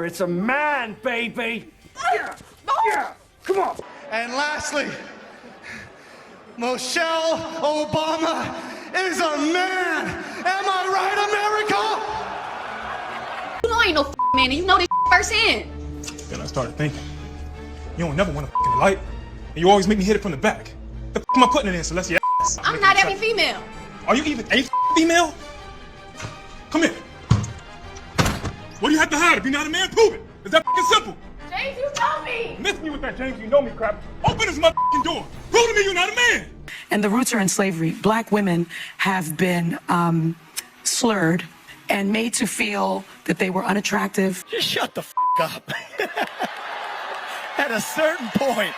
It's a man, baby. Yeah, yeah, come on. And lastly, Michelle Obama is a man. Am I right, America? You know I ain't no man, and you know this firsthand. Then I started thinking, you don't never want to light, and you always make me hit it from the back. The am I putting it in, Celestia? I'm not every female. Are you even a female? Come here. What do you have to hide? If you're not a man, prove it. It's that simple. James, you know me. Miss me with that James, you know me crap. Open this motherfucking door. Prove to me you're not a man. And the roots are in slavery. Black women have been slurred and made to feel that they were unattractive. Just shut the up. At a certain point,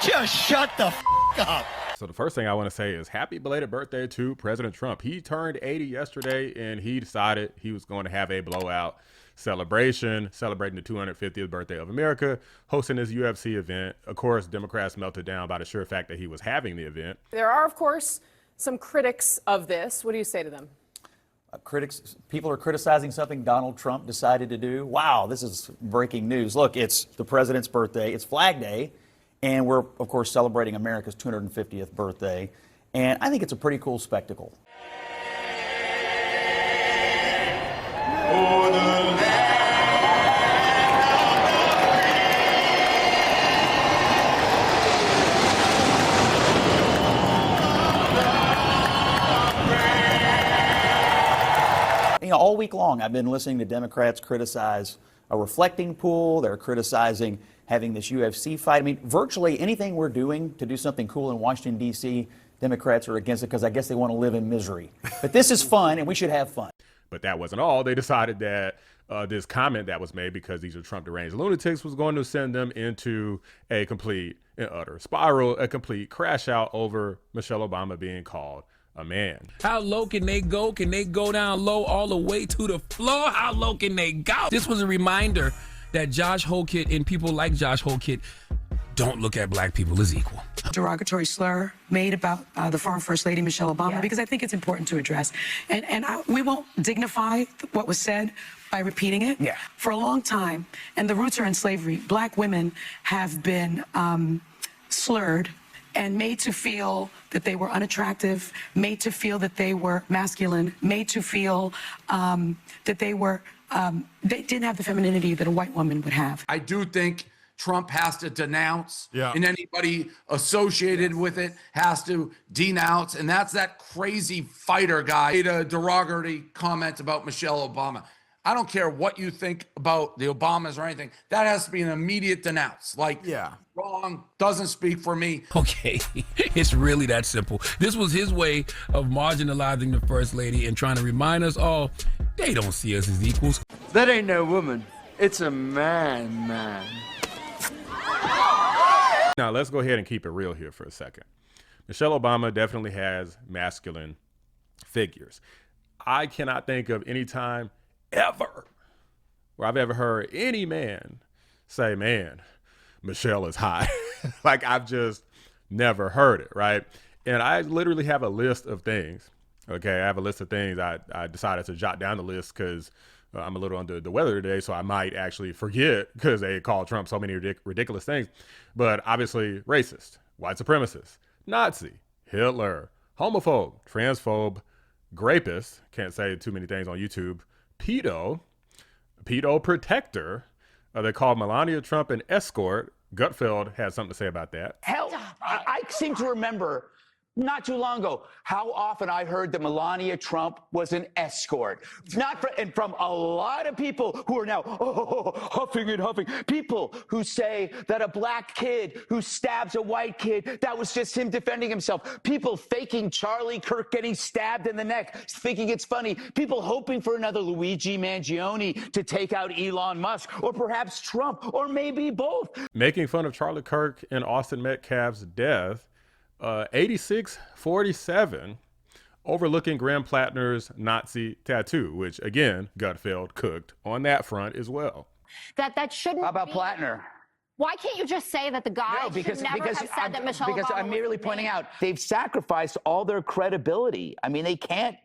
just shut the up. So the first thing I want to say is happy belated birthday to President Trump. He turned 80 yesterday, and he decided he was going to have a blowout celebration, celebrating the 250th birthday of America, hosting his UFC event. Of course, Democrats melted down by the sheer fact that he was having the event. There are, of course, some critics of this. What do you say to them? People are criticizing something Donald Trump decided to do. Wow, this is breaking news. Look, it's the president's birthday. It's Flag Day. And we're, of course, celebrating America's 250th birthday. And I think it's a pretty cool spectacle. You know, all week long, I've been listening to Democrats criticize a reflecting pool. They're criticizing having this UFC fight. I mean, virtually anything we're doing to do something cool in Washington, D.C., Democrats are against it because I guess they want to live in misery. But this is fun, and we should have fun. But that wasn't all. They decided that this comment that was made, because these are Trump deranged lunatics, was going to send them into a complete and utter spiral, a complete crash out over Michelle Obama being called a man. How low can they go? Can they go down low all the way to the floor? How low can they go? This was a reminder that Josh Holkett and people like Josh Holkett don't look at black people as equal. Derogatory slur made about the former First Lady Michelle Obama, because I think it's important to address. And we won't dignify what was said by repeating it. Yeah. For a long time, and the roots are in slavery, black women have been slurred and made to feel that they were unattractive, made to feel that they were masculine, made to feel that they didn't have the femininity that a white woman would have. I do think Trump has to denounce, and anybody associated with it has to denounce, and that's that crazy fighter guy made a derogatory comment about Michelle Obama. I don't care what you think about the Obamas or anything. That has to be an immediate denounce. Like, wrong, doesn't speak for me. Okay, it's really that simple. This was his way of marginalizing the First Lady and trying to remind us all, they don't see us as equals. That ain't no woman. It's a man, man. Now, let's go ahead and keep it real here for a second. Michelle Obama definitely has masculine figures. I cannot think of any time ever where I've ever heard any man say, man, Michelle is hot. Like, I've just never heard it, right? And I literally have a list of things. Okay, I have a list of things. I decided to jot down the list because I'm a little under the weather today, so I might actually forget because they called Trump so many ridiculous things. But obviously, racist, white supremacist, Nazi, Hitler, homophobe, transphobe, rapist, can't say too many things on YouTube, pedo protector. They called Melania Trump an escort. Gutfeld had something to say about that. Hell, I seem to remember not too long ago how often I heard that Melania Trump was an escort. And from a lot of people who are now huffing and huffing. People who say that a black kid who stabs a white kid, that was just him defending himself. People faking Charlie Kirk getting stabbed in the neck, thinking it's funny. People hoping for another Luigi Mangione to take out Elon Musk, or perhaps Trump, or maybe both. Making fun of Charlie Kirk and Austin Metcalf's death. 86-47, overlooking Graham Plattner's Nazi tattoo, which again, Gutfeld cooked on that front as well. That shouldn't. How about Plattner? Why can't you just say that the guy should never have said that Michelle Obama I'm merely was pointing made? out they've sacrificed all their credibility. I mean, they can't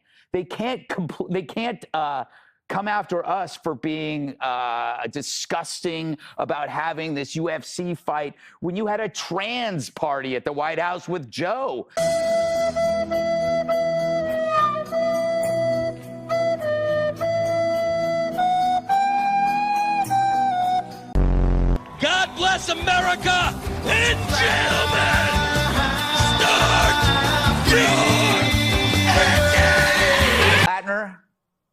come after us for being disgusting about having this UFC fight when you had a trans party at the White House with Joe. God bless America, and gentlemen, start your Latner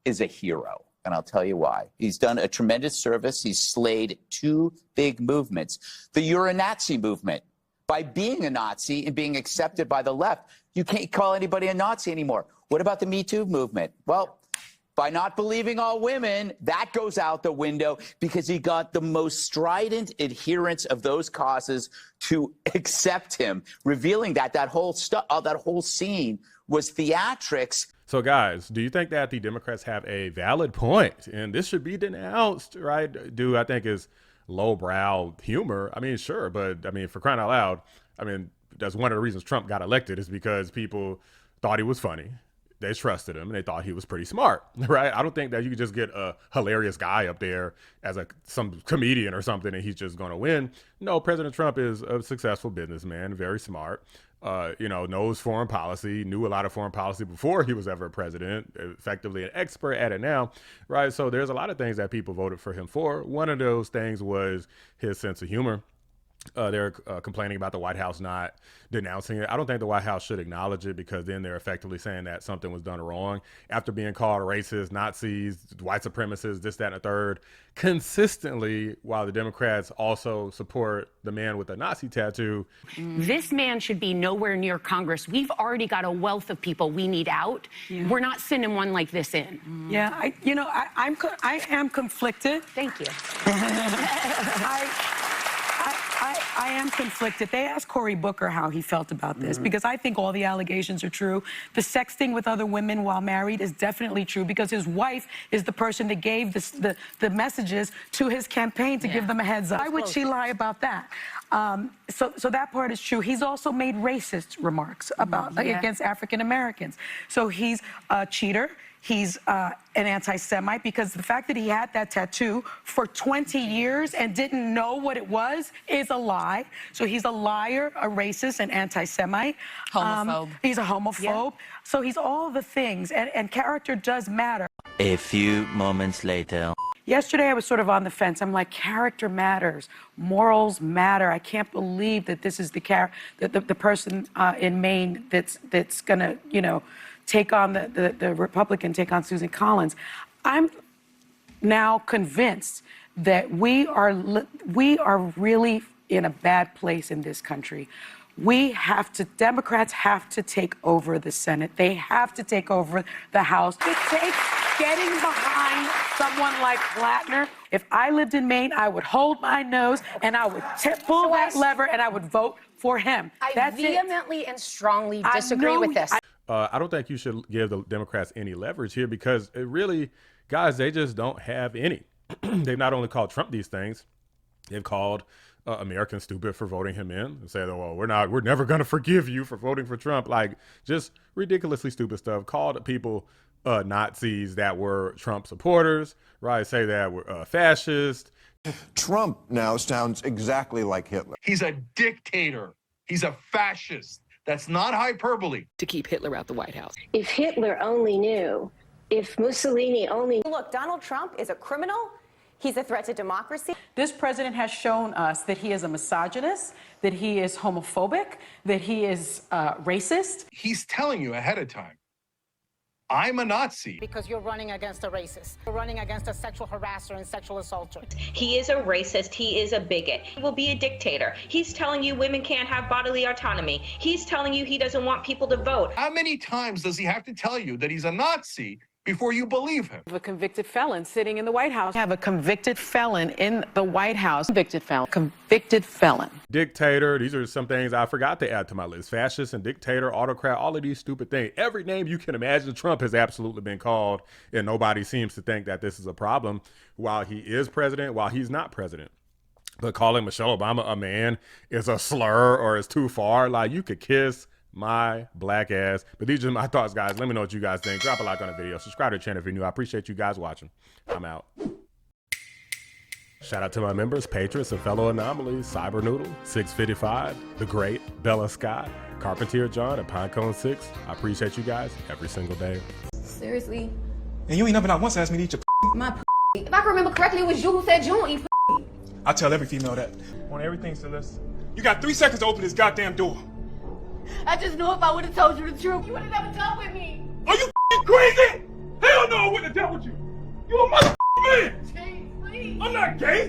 is a hero, and I'll tell you why. He's done a tremendous service. He's slayed two big movements. The You're a Nazi movement. By being a Nazi and being accepted by the left, you can't call anybody a Nazi anymore. What about the Me Too movement? Well, by not believing all women, that goes out the window because he got the most strident adherents of those causes to accept him, revealing that whole scene was theatrics. So guys, do you think that the Democrats have a valid point and this should be denounced, right? Do I think is lowbrow humor? I mean, sure, but I mean, for crying out loud, I mean, that's one of the reasons Trump got elected is because people thought he was funny. They trusted him and they thought he was pretty smart, right? I don't think that you could just get a hilarious guy up there as some comedian or something and he's just going to win. No, President Trump is a successful businessman, very smart, knows foreign policy, knew a lot of foreign policy before he was ever president, effectively an expert at it now, right? So there's a lot of things that people voted for him for. One of those things was his sense of humor. They're complaining about the White House not denouncing it. I don't think the White House should acknowledge it because then they're effectively saying that something was done wrong after being called racist, Nazis, white supremacists, this, that, and a third consistently, while the Democrats also support the man with the Nazi tattoo. This man should be nowhere near Congress. We've already got a wealth of people we need out. Yeah. We're not sending one like this in. Yeah, I am conflicted. Thank you. I am conflicted. They asked Cory Booker how he felt about this because I think all the allegations are true. The sexting with other women while married is definitely true because his wife is the person that gave the messages to his campaign to give them a heads up. Why would she lie about that? So that part is true. He's also made racist remarks about against African Americans. So he's a cheater. He's an anti-Semite because the fact that he had that tattoo for 20 years and didn't know what it was is a lie. So he's a liar, a racist, an anti-Semite. Homophobe. He's a homophobe. Yeah. So he's all the things, and character does matter. A few moments later. Yesterday, I was sort of on the fence. I'm like, character matters. Morals matter. I can't believe that this is the person in Maine that's going to, take on the Republican, take on Susan Collins. I'm now convinced that we are really in a bad place in this country. Democrats have to take over the Senate. They have to take over the House. It takes getting behind someone like Latner. If I lived in Maine, I would hold my nose and I would pull that lever and I would vote for him. I vehemently and strongly disagree with this. I don't think you should give the Democrats any leverage here because it really, guys, they just don't have any. They've not only called Trump these things, they've called Americans stupid for voting him in and said, well, we're never going to forgive you for voting for Trump. Like just ridiculously stupid stuff. Called people Nazis that were Trump supporters, right? Say that we're fascist. Trump now sounds exactly like Hitler. He's a dictator. He's a fascist. That's not hyperbole. To keep Hitler out the White House. If Hitler only knew, if Mussolini only... Look, Donald Trump is a criminal. He's a threat to democracy. This president has shown us that he is a misogynist, that he is homophobic, that he is racist. He's telling you ahead of time, I'm a Nazi. Because you're running against a racist. You're running against a sexual harasser and sexual assaulter. He is a racist. He is a bigot. He will be a dictator. He's telling you women can't have bodily autonomy. He's telling you he doesn't want people to vote. How many times does he have to tell you that he's a Nazi before you believe him? A convicted felon sitting in the White House. Have a convicted felon in the White House. Convicted felon. Dictator. These are some things I forgot to add to my list. Fascist and dictator, autocrat, all of these stupid things. Every name you can imagine Trump has absolutely been called, and nobody seems to think that this is a problem while he is president, while he's not president. But calling Michelle Obama a man is a slur or is too far. Like, you could kiss my black ass. But these are my thoughts, guys. Let me know what you guys think. Drop a like on the video. Subscribe to the channel if you're new. I appreciate you guys watching. I'm out. Shout out to my members, patrons, and fellow anomalies, Cyber Noodle, 655, The Great, Bella Scott, Carpentier John, and Pinecone 6. I appreciate you guys every single day. Seriously? And you ain't never not once asked me to eat your My If I can remember correctly, it was you who said you don't eat I tell every female that. On everything, Celeste. You got 3 seconds to open this goddamn door. I just knew if I would have told you the truth, you would have never dealt with me. Are you crazy? Hell no, I wouldn't have dealt with you. You a motherfucking man. James, please. I'm not gay.